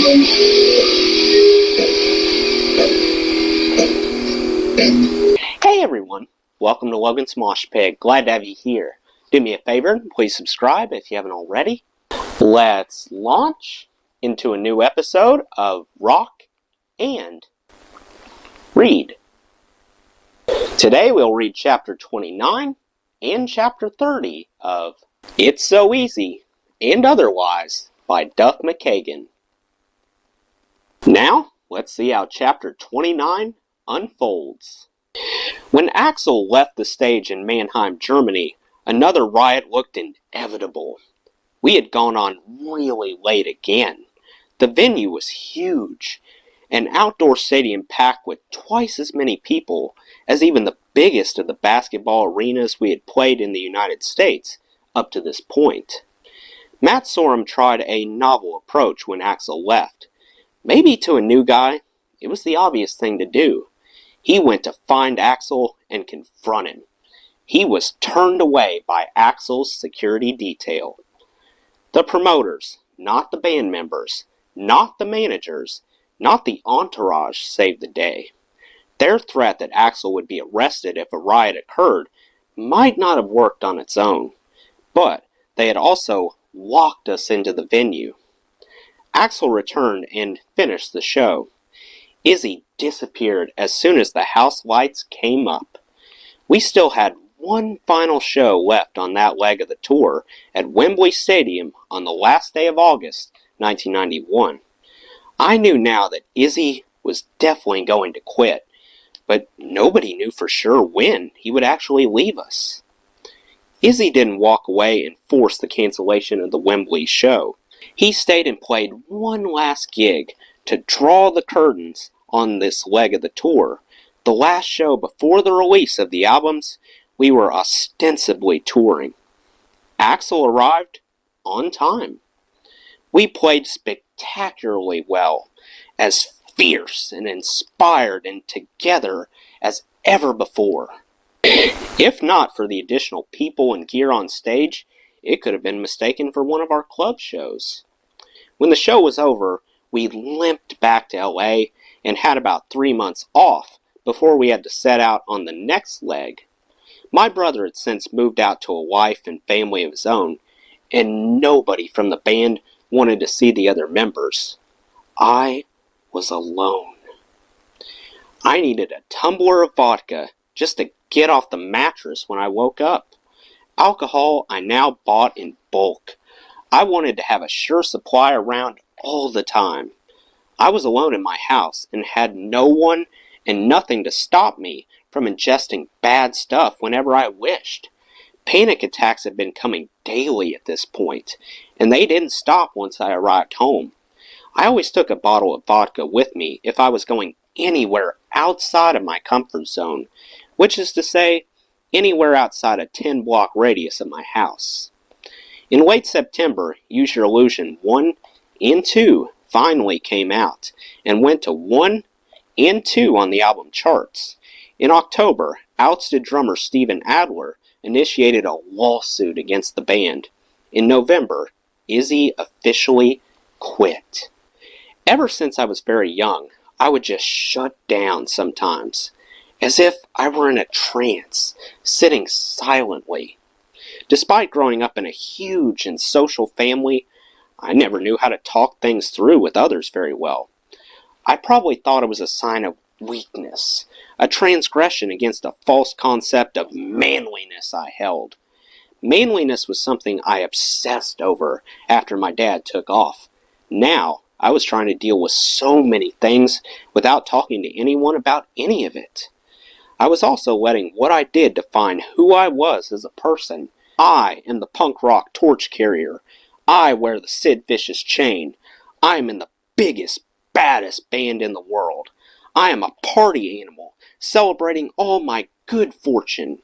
Hey everyone, welcome to Logan's Mosh Pit. Glad to have you here. Do me a favor, please subscribe if you haven't already. Let's launch into a new episode of Rock and Read. Today we'll read chapter 29 and chapter 30 of It's So Easy and Otherwise by Duff McKagan. Now, let's see how chapter 29 unfolds. When Axel left the stage in Mannheim, Germany, another riot looked inevitable. We had gone on really late again. The venue was huge, an outdoor stadium packed with twice as many people as even the biggest of the basketball arenas we had played in the United States up to this point. Matt Sorum tried a novel approach when Axel left. Maybe to a new guy, it was the obvious thing to do. He went to find Axel and confront him. He was turned away by Axel's security detail. The promoters, not the band members, not the managers, not the entourage saved the day. Their threat that Axel would be arrested if a riot occurred might not have worked on its own, but they had also locked us into the venue. Axel returned and finished the show. Izzy disappeared as soon as the house lights came up. We still had one final show left on that leg of the tour at Wembley Stadium on the last day of August 1991. I knew now that Izzy was definitely going to quit, but nobody knew for sure when he would actually leave us. Izzy didn't walk away and force the cancellation of the Wembley show. He stayed and played one last gig to draw the curtains on this leg of the tour, the last show before the release of the albums we were ostensibly touring. Axel arrived on time. We played spectacularly well, as fierce and inspired and together as ever before. If not for the additional people and gear on stage, it could have been mistaken for one of our club shows. When the show was over, we limped back to LA and had about 3 months off before we had to set out on the next leg. My brother had since moved out to a wife and family of his own, and nobody from the band wanted to see the other members. I was alone. I needed a tumbler of vodka just to get off the mattress when I woke up. Alcohol I now bought in bulk. I wanted to have a sure supply around all the time. I was alone in my house and had no one and nothing to stop me from ingesting bad stuff whenever I wished. Panic attacks had been coming daily at this point, and they didn't stop once I arrived home. I always took a bottle of vodka with me if I was going anywhere outside of my comfort zone, which is to say, anywhere outside a 10-block radius of my house. In late September, Use Your Illusion 1 and 2 finally came out, and went to 1 and 2 on the album charts. In October, ousted drummer Steven Adler initiated a lawsuit against the band. In November, Izzy officially quit. Ever since I was very young, I would just shut down sometimes, as if I were in a trance, sitting silently. Despite growing up in a huge and social family, I never knew how to talk things through with others very well. I probably thought it was a sign of weakness, a transgression against a false concept of manliness I held. Manliness was something I obsessed over after my dad took off. Now, I was trying to deal with so many things without talking to anyone about any of it. I was also letting what I did define who I was as a person. I am the punk rock torch carrier. I wear the Sid Vicious chain. I am in the biggest, baddest band in the world. I am a party animal, celebrating all my good fortune.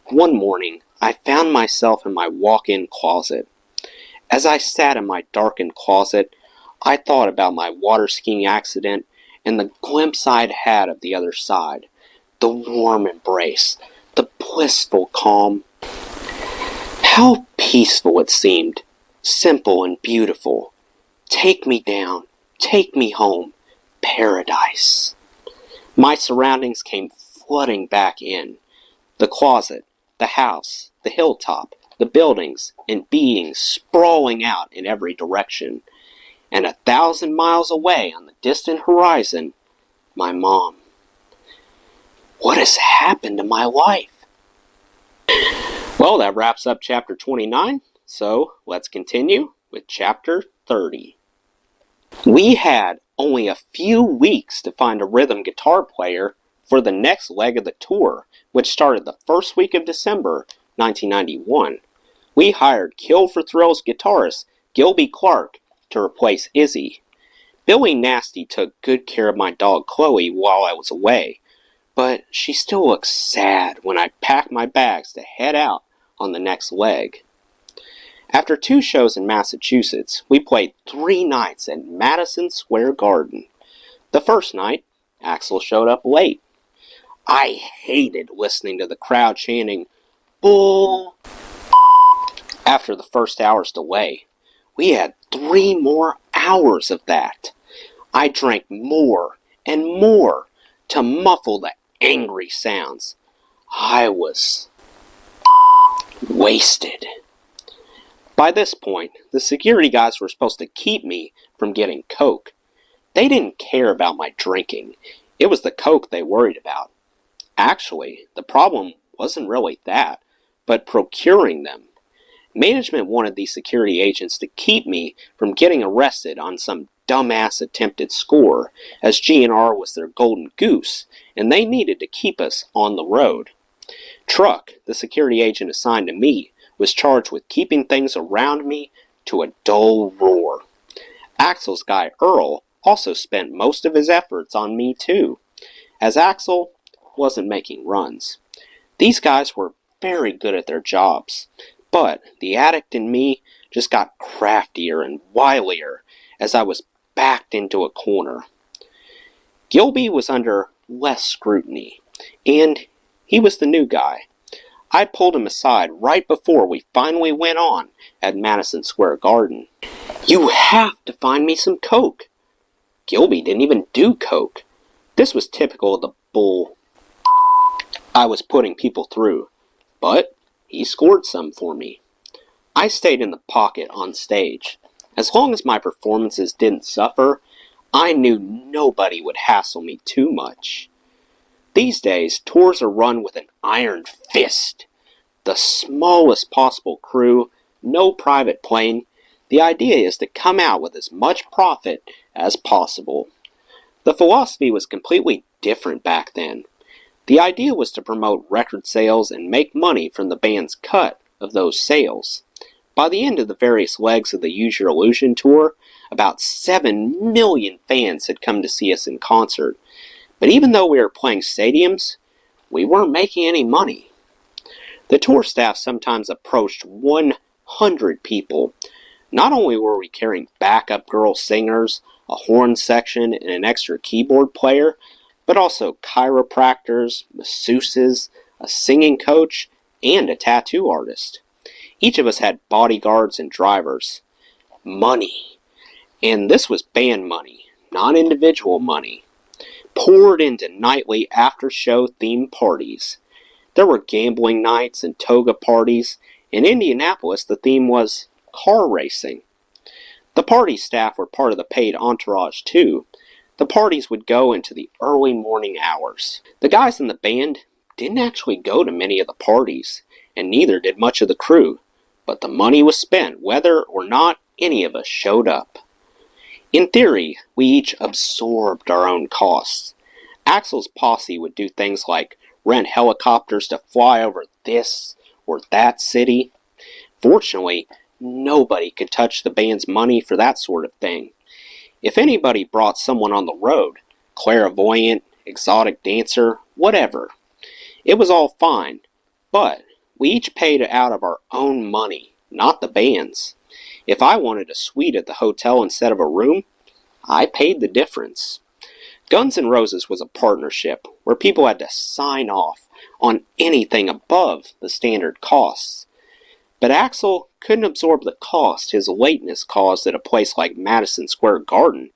One morning, I found myself in my walk-in closet. As I sat in my darkened closet, I thought about my water skiing accident and the glimpse I'd had of the other side, the warm embrace, the blissful calm. How peaceful it seemed, simple and beautiful. Take me down. Take me home. Paradise. My surroundings came flooding back in. The closet, the house, the hilltop, the buildings, and beings sprawling out in every direction. And 1,000 miles away on the distant horizon, my mom. What has happened to my life? Well, that wraps up chapter 29, so let's continue with chapter 30. We had only a few weeks to find a rhythm guitar player for the next leg of the tour, which started the first week of December 1991. We hired Kill for Thrills guitarist Gilby Clark to replace Izzy. Billy Nasty took good care of my dog Chloe while I was away, but she still looked sad when I packed my bags to head out on the next leg. After 2 shows in Massachusetts, we played 3 nights at Madison Square Garden. The first night, Axl showed up late. I hated listening to the crowd chanting, "Bull!" After the first hour's delay. We had 3 more hours of that. I drank more and more to muffle the angry sounds. I was wasted. By this point, the security guys were supposed to keep me from getting coke. They didn't care about my drinking. It was the coke they worried about. Actually, the problem wasn't really that, but procuring them. Management wanted these security agents to keep me from getting arrested on some dumbass attempted score, as GNR was their golden goose, and they needed to keep us on the road. Truck, the security agent assigned to me, was charged with keeping things around me to a dull roar. Axl's guy Earl also spent most of his efforts on me too, as Axl wasn't making runs. These guys were very good at their jobs, but the addict in me just got craftier and wilier as I was backed into a corner. Gilby was under less scrutiny, and he was the new guy. I pulled him aside right before we finally went on at Madison Square Garden. "You have to find me some coke." Gilby didn't even do coke. This was typical of the bull I was putting people through, but he scored some for me. I stayed in the pocket on stage. As long as my performances didn't suffer, I knew nobody would hassle me too much. These days, tours are run with an iron fist. The smallest possible crew, no private plane. The idea is to come out with as much profit as possible. The philosophy was completely different back then. The idea was to promote record sales and make money from the band's cut of those sales. By the end of the various legs of the Use Your Illusion tour, about 7 million fans had come to see us in concert. But even though we were playing stadiums, we weren't making any money. The tour staff sometimes approached 100 people. Not only were we carrying backup girl singers, a horn section, and an extra keyboard player, but also chiropractors, masseuses, a singing coach, and a tattoo artist. Each of us had bodyguards and drivers. Money. And this was band money, not individual money. Poured into nightly after-show themed parties. There were gambling nights and toga parties. In Indianapolis, the theme was car racing. The party staff were part of the paid entourage too. The parties would go into the early morning hours. The guys in the band didn't actually go to many of the parties, and neither did much of the crew, but the money was spent whether or not any of us showed up. In theory, we each absorbed our own costs. Axl's posse would do things like rent helicopters to fly over this or that city. Fortunately, nobody could touch the band's money for that sort of thing. If anybody brought someone on the road, clairvoyant, exotic dancer, whatever, it was all fine, but we each paid out of our own money, not the band's. If I wanted a suite at the hotel instead of a room, I paid the difference. Guns N' Roses was a partnership where people had to sign off on anything above the standard costs. But Axel couldn't absorb the cost his lateness caused at a place like Madison Square Garden.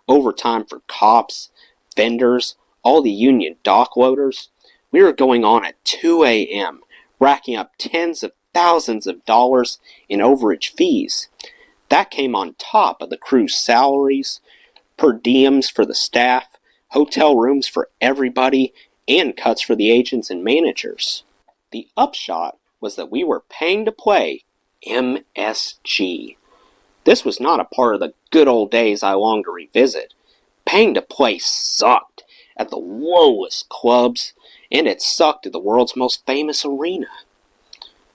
Overtime for cops, vendors, all the union dock loaders. We were going on at 2 a.m., racking up tens of thousands of dollars in overage fees. That came on top of the crew's salaries, per diems for the staff, hotel rooms for everybody, and cuts for the agents and managers. The upshot was that we were paying to play MSG. This was not a part of the good old days I long to revisit. Paying to play sucked at the lowest clubs, and it sucked at the world's most famous arena.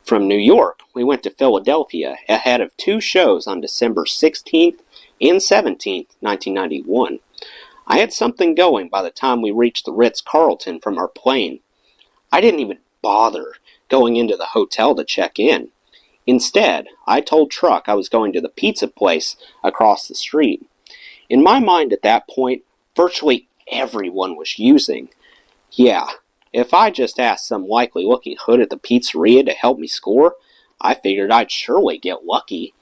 From New York, we went to Philadelphia ahead of 2 shows on December 16th and 17th, 1991. I had something going by the time we reached the Ritz-Carlton from our plane. I didn't even bother going into the hotel to check in. Instead, I told Truck I was going to the pizza place across the street. In my mind at that point, virtually everyone was using. Yeah, if I just asked some likely-looking hood at the pizzeria to help me score, I figured I'd surely get lucky.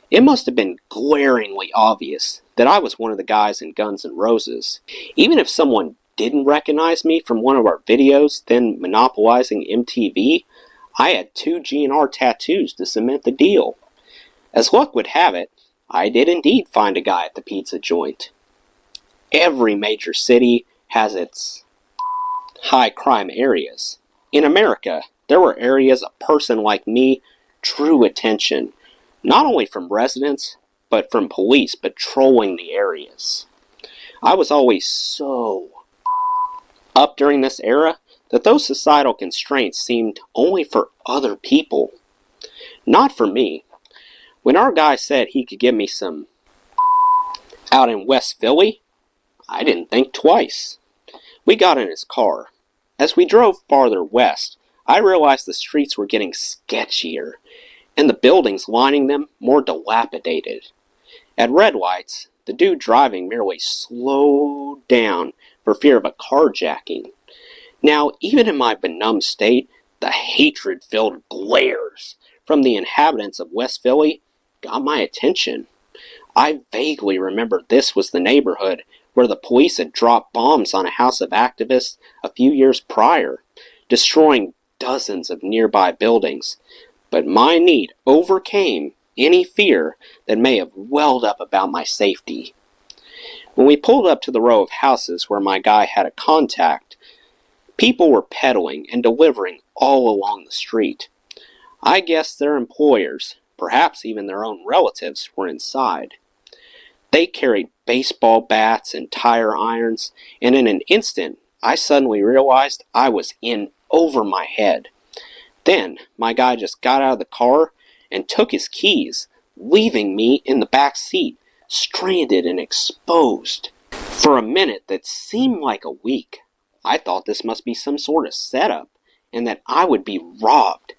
It must have been glaringly obvious that I was one of the guys in Guns N' Roses. Even if someone didn't recognize me from one of our videos then monopolizing MTV, I had 2 GNR tattoos to cement the deal. As luck would have it, I did indeed find a guy at the pizza joint. Every major city has its high crime areas. In America, there were areas a person like me drew attention, not only from residents, but from police patrolling the areas. I was always so up during this era that those societal constraints seemed only for other people, not for me. When our guy said he could give me some out in West Philly, I didn't think twice. We got in his car. As we drove farther west, I realized the streets were getting sketchier, and the buildings lining them more dilapidated. At red lights, the dude driving merely slowed down for fear of a carjacking. Now, even in my benumbed state, the hatred-filled glares from the inhabitants of West Philly got my attention. I vaguely remember this was the neighborhood where the police had dropped bombs on a house of activists a few years prior, destroying dozens of nearby buildings. But my need overcame any fear that may have welled up about my safety. When we pulled up to the row of houses where my guy had a contact, people were peddling and delivering all along the street. I guess their employers, perhaps even their own relatives, were inside. They carried baseball bats and tire irons, and in an instant, I suddenly realized I was in over my head. Then, my guy just got out of the car and took his keys, leaving me in the back seat, stranded and exposed. For a minute that seemed like a week, I thought this must be some sort of setup, and that I would be robbed.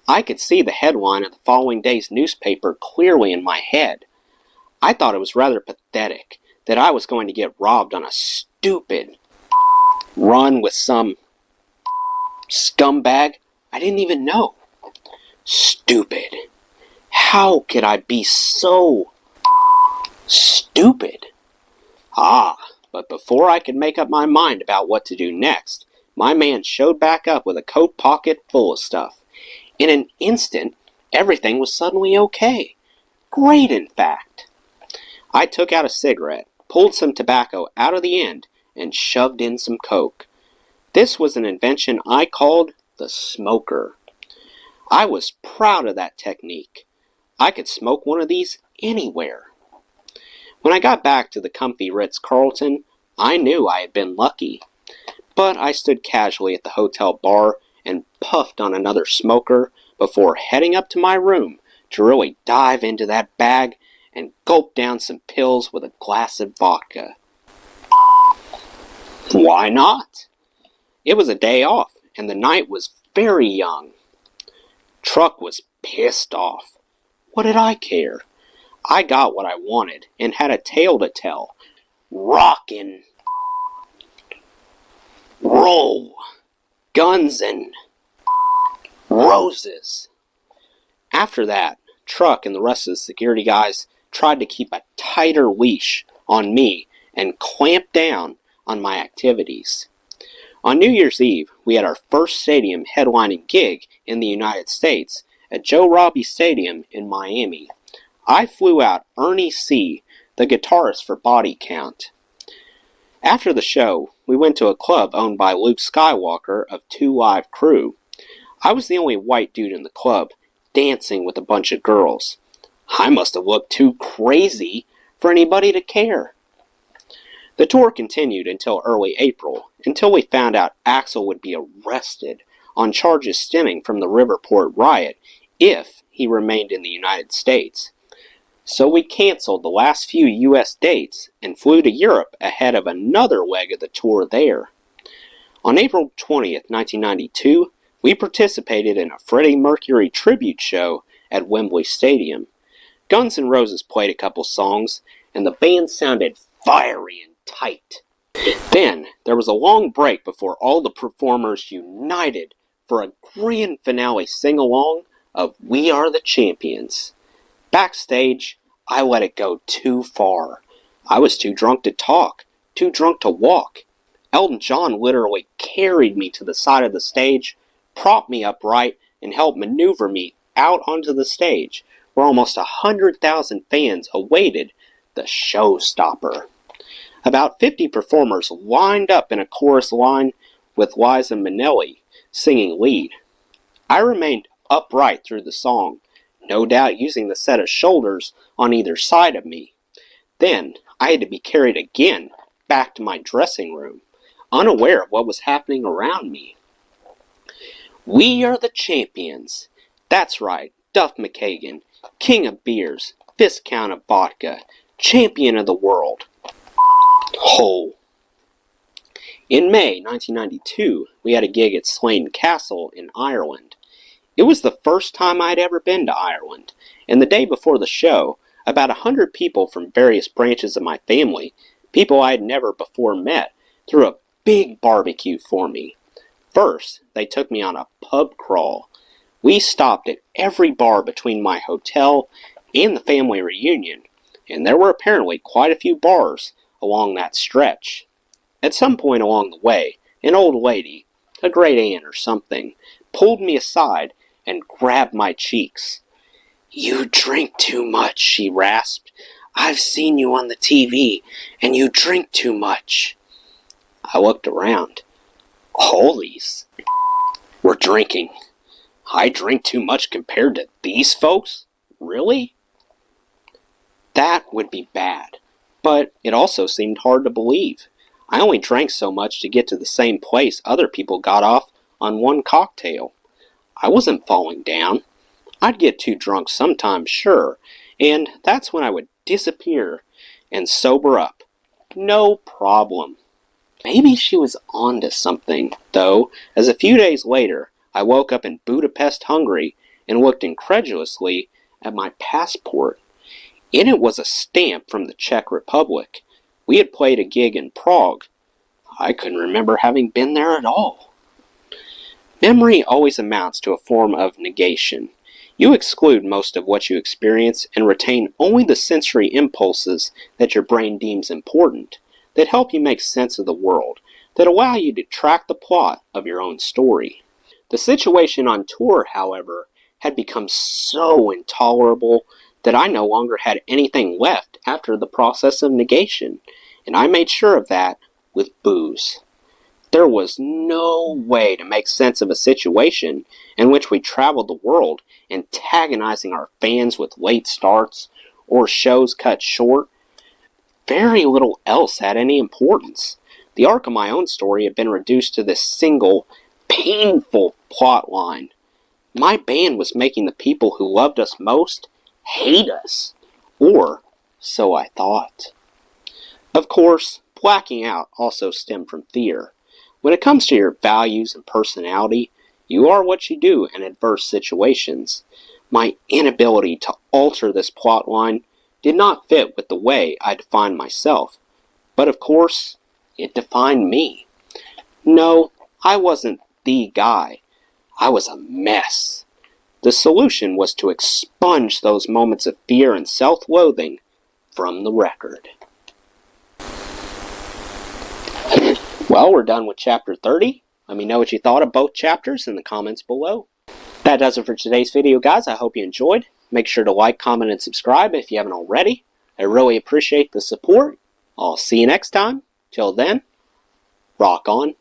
I could see the headline of the following day's newspaper clearly in my head. I thought it was rather pathetic that I was going to get robbed on a stupid run with some scumbag I didn't even know. Stupid. How could I be so stupid? But before I could make up my mind about what to do next, my man showed back up with a coat pocket full of stuff. In an instant, everything was suddenly okay. Great, in fact. I took out a cigarette, pulled some tobacco out of the end, and shoved in some coke. This was an invention I called the smoker. I was proud of that technique. I could smoke one of these anywhere. When I got back to the comfy Ritz-Carlton, I knew I had been lucky. But I stood casually at the hotel bar and puffed on another smoker before heading up to my room to really dive into that bag and gulp down some pills with a glass of vodka. Why not? It was a day off, and the night was very young. Truck was pissed off. What did I care? I got what I wanted and had a tale to tell. Rockin', roll, Guns and Roses. After that, Truck and the rest of the security guys tried to keep a tighter leash on me and clamp down on my activities. On New Year's Eve, we had our first stadium headlining gig in the United States at Joe Robbie Stadium in Miami. I flew out Ernie C., the guitarist for Body Count. After the show, we went to a club owned by Luke Skywalker of 2 Live Crew. I was the only white dude in the club, dancing with a bunch of girls. I must have looked too crazy for anybody to care. The tour continued until early April, until we found out Axl would be arrested on charges stemming from the Riverport riot if he remained in the United States. So we canceled the last few U.S. dates and flew to Europe ahead of another leg of the tour there. On April 20th, 1992, we participated in a Freddie Mercury tribute show at Wembley Stadium. Guns N' Roses played a couple songs, and the band sounded fiery and tight. Then, there was a long break before all the performers united for a grand finale sing-along of We Are the Champions. Backstage, I let it go too far. I was too drunk to talk, too drunk to walk. Elton John literally carried me to the side of the stage, propped me upright, and helped maneuver me out onto the stage, where almost 100,000 fans awaited the showstopper. About 50 performers lined up in a chorus line with Liza Minnelli singing lead. I remained upright through the song, no doubt using the set of shoulders on either side of me. Then I had to be carried again back to my dressing room, unaware of what was happening around me. We are the champions. That's right, Duff McKagan, king of beers, Viscount of vodka, champion of the world. Ho! In May 1992, we had a gig at Slane Castle in Ireland. It was the first time I'd ever been to Ireland, and the day before the show, about 100 people from various branches of my family, people I had never before met, threw a big barbecue for me. First, they took me on a pub crawl. We stopped at every bar between my hotel and the family reunion, and there were apparently quite a few bars along that stretch. At some point along the way, an old lady, a great aunt or something, pulled me aside and grabbed my cheeks. "You drink too much," she rasped. "I've seen you on the TV, and you drink too much." I looked around. Holies. We're drinking. I drink too much compared to these folks? Really? That would be bad, but it also seemed hard to believe. I only drank so much to get to the same place other people got off on one cocktail. I wasn't falling down. I'd get too drunk sometimes, sure, and that's when I would disappear and sober up. No problem. Maybe she was onto something, though, as a few days later, I woke up in Budapest, Hungary, and looked incredulously at my passport. In it was a stamp from the Czech Republic. We had played a gig in Prague. I couldn't remember having been there at all. Memory always amounts to a form of negation. You exclude most of what you experience and retain only the sensory impulses that your brain deems important, that help you make sense of the world, that allow you to track the plot of your own story. The situation on tour, however, had become so intolerable that I no longer had anything left after the process of negation, and I made sure of that with booze. There was no way to make sense of a situation in which we traveled the world antagonizing our fans with late starts or shows cut short. Very little else had any importance. The arc of my own story had been reduced to this single, painful plot line. My band was making the people who loved us most hate us, or so I thought. Of course, blacking out also stemmed from fear. When it comes to your values and personality, you are what you do in adverse situations. My inability to alter this plot line did not fit with the way I defined myself, but of course, it defined me. No, I wasn't the guy. I was a mess. The solution was to expunge those moments of fear and self-loathing from the record. Well, we're done with Chapter 30. Let me know what you thought of both chapters in the comments below. That does it for today's video, guys. I hope you enjoyed. Make sure to like, comment, and subscribe if you haven't already. I really appreciate the support. I'll see you next time. Till then, rock on.